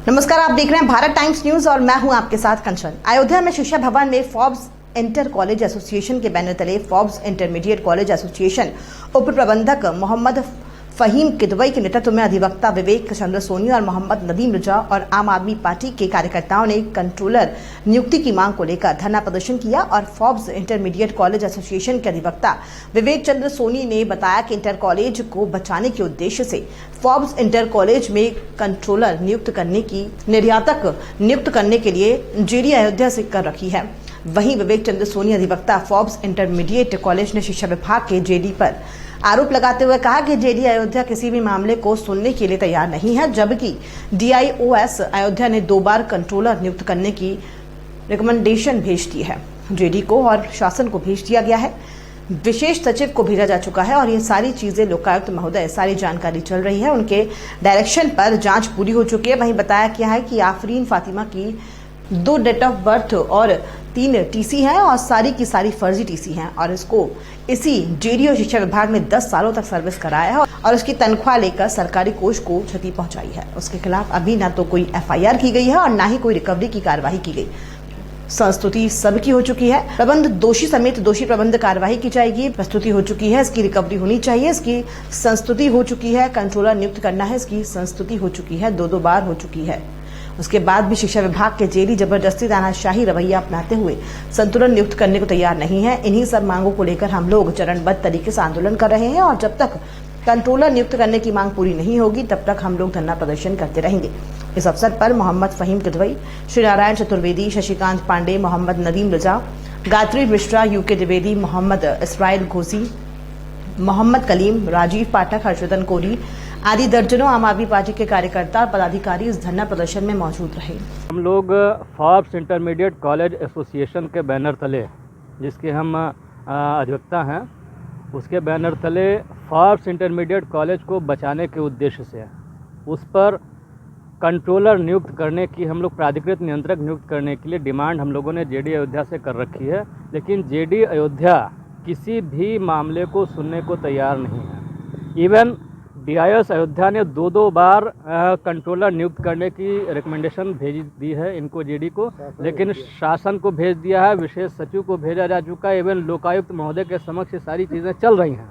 नमस्कार, आप देख रहे हैं भारत टाइम्स न्यूज और मैं हूं आपके साथ कंचन। अयोध्या में शिक्षा भवन में फोर्ब्स इंटर कॉलेज एसोसिएशन के बैनर तले फोर्ब्स इंटरमीडिएट कॉलेज एसोसिएशन उप प्रबंधक मोहम्मद फहीम किदवई के नेतृत्व में अधिवक्ता विवेक चंद्र सोनी और मोहम्मद नदीम रजा और आम आदमी पार्टी के कार्यकर्ताओं ने कंट्रोलर नियुक्ति की मांग को लेकर धरना प्रदर्शन किया। और फोर्ब्स इंटरमीडिएट कॉलेज एसोसिएशन के अधिवक्ता विवेक चंद्र सोनी ने बताया कि इंटर कॉलेज को बचाने के उद्देश्य से फोर्ब्स इंटर कॉलेज में कंट्रोलर नियुक्त करने की निर्यातक नियुक्त करने के लिए जेडी अयोध्या से कर रखी है। वहीं विवेक चंद्र सोनी अधिवक्ता फोर्ब्स इंटरमीडिएट कॉलेज ने शिक्षा विभाग के जेडी पर आरोप लगाते हुए कहा कि जेडी अयोध्या किसी भी मामले को सुनने के लिए तैयार नहीं है, जबकि डीआईओएस अयोध्या ने 2 बार कंट्रोलर नियुक्त करने की रिकमेंडेशन भेज दी है। जेडी को और शासन को भेज दिया गया है, विशेष सचिव को भेजा जा चुका है और ये सारी चीजें लोकायुक्त महोदय सारी जानकारी चल रही है, उनके डायरेक्शन पर जांच पूरी हो चुकी है। वहीं बताया गया है कि आफरीन फातिमा की 2 डेट ऑफ बर्थ और 3 टीसी हैं और सारी की सारी फर्जी टीसी हैं और इसको इसी जेडी और शिक्षा विभाग ने 10 सालों तक सर्विस कराया है और उसकी तनख्वाह लेकर सरकारी कोष को क्षति पहुंचाई है। उसके खिलाफ अभी ना तो कोई एफआईआर की गई है और ना ही कोई रिकवरी की कार्रवाई की गई। संस्तुति सबकी हो चुकी है, प्रबंध दोषी समेत दोषी प्रबंध कार्रवाई की जाएगी। प्रस्तुति हो चुकी है, इसकी रिकवरी होनी चाहिए, इसकी संस्तुति हो चुकी है। कंट्रोलर नियुक्त करना है, इसकी संस्तुति हो चुकी है, 2 बार हो चुकी है। उसके बाद भी शिक्षा विभाग के जेडी जबरदस्ती तानाशाही रवैया अपनाते हुए संतुलन नियुक्त करने को तैयार नहीं है। इन्हीं सब मांगों को लेकर हम लोग चरणबद्ध तरीके से आंदोलन कर रहे हैं और जब तक कंट्रोलर नियुक्त करने की मांग पूरी नहीं होगी तब तक हम लोग धरना प्रदर्शन करते रहेंगे। इस अवसर पर मोहम्मद फहीम किदवई, श्री नारायण चतुर्वेदी, शशिकांत पांडे, मोहम्मद नदीम रजा, गायत्री मिश्रा, यूके द्विवेदी, मोहम्मद इसराइल घोसी, मोहम्मद कलीम, राजीव पाठक, हर्षवर्धन कोरी आदि दर्जनों आम आदमी पार्टी के कार्यकर्ता और पदाधिकारी इस धरना प्रदर्शन में मौजूद रहे। हम लोग फोर्ब्स इंटरमीडिएट कॉलेज एसोसिएशन के बैनर तले, जिसके हम अधिवक्ता हैं, उसके बैनर तले फोर्ब्स इंटरमीडिएट कॉलेज को बचाने के उद्देश्य से उस पर कंट्रोलर नियुक्त करने की हम लोग प्राधिकृत नियंत्रक नियुक्त करने के लिए डिमांड हम लोगों ने जेडी अयोध्या से कर रखी है। लेकिन जेडी अयोध्या किसी भी मामले को सुनने को तैयार नहीं है। इवन डीआईओएस अयोध्या ने 2 बार कंट्रोलर नियुक्त करने की रिकमेंडेशन भेज दी है इनको जेडी को, लेकिन शासन को भेज दिया है, विशेष सचिव को भेजा जा चुका है। इवन लोकायुक्त महोदय के समक्ष सारी चीज़ें चल रही हैं,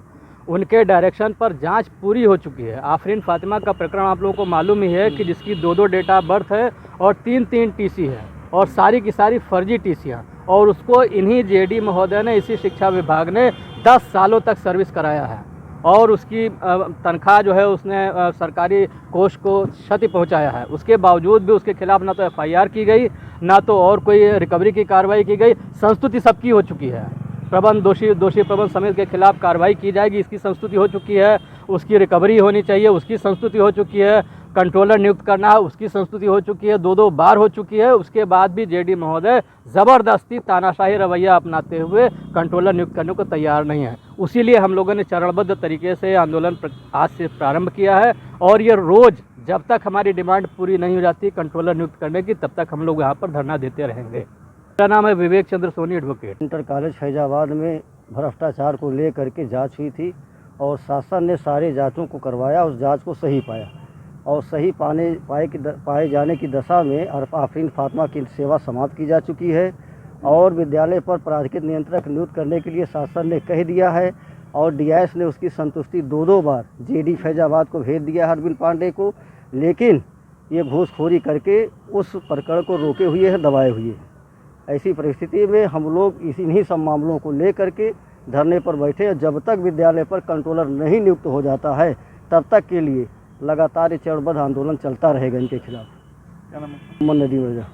उनके डायरेक्शन पर जांच पूरी हो चुकी है। आफरीन फातिमा का प्रकरण आप लोगों को मालूम ही है कि जिसकी 2 डेट ऑफ बर्थ है और 3 टीसी है और सारी की सारी फर्जी टीसियाँ, और उसको इन्हीं जेडी महोदय ने, इसी शिक्षा विभाग ने 10 सालों तक सर्विस कराया है और उसकी तनख्वाह जो है उसने सरकारी कोष को क्षति पहुंचाया है। उसके बावजूद भी उसके खिलाफ ना तो एफआईआर की गई, ना तो और कोई रिकवरी की कार्रवाई की गई। संस्तुति सबकी हो चुकी है, प्रबंध दोषी प्रबंध समिति के खिलाफ कार्रवाई की जाएगी, इसकी संस्तुति हो चुकी है। उसकी रिकवरी होनी चाहिए, उसकी संस्तुति हो चुकी है। कंट्रोलर नियुक्त करना है, उसकी संस्तुति हो चुकी है, 2 बार हो चुकी है। उसके बाद भी जेडी महोदय ज़बरदस्ती तानाशाही रवैया अपनाते हुए कंट्रोलर नियुक्त करने को तैयार नहीं है। उसीलिए हम लोगों ने चरणबद्ध तरीके से आंदोलन आज से प्रारंभ किया है और ये रोज़ जब तक हमारी डिमांड पूरी नहीं हो जाती कंट्रोलर नियुक्त करने की, तब तक हम लोग यहाँ पर धरना देते रहेंगे। मेरा नाम है Vivek Chandra Soni, advocate. Inter college Faizabad में भ्रष्टाचार को लेकर के जांच हुई थी और शासन ने सारे जांचों को करवाया, उस जांच को सही पाया और सही पाए जाने की दशा में आफरीन फातिमा की सेवा समाप्त की जा चुकी है और विद्यालय पर प्राधिकृत नियंत्रक नियुक्त करने के लिए शासन ने कह दिया है और डीआईएस ने उसकी संतुष्टि 2 बार जेडी फैजाबाद को भेज दिया है अरविंद पांडे को, लेकिन ये घूसखोरी करके उस प्रकरण को रोके हुए है, दबाए हुए है। ऐसी परिस्थिति में हम लोग इन्हीं सब मामलों को लेकर के धरने पर बैठे हैं। जब तक विद्यालय पर कंट्रोलर नहीं नियुक्त हो जाता है तब तक के लिए लगातार चरणबद्ध आंदोलन चलता रहेगा इनके खिलाफ। क्या नाम है? मोहम्मद नदीम रजा।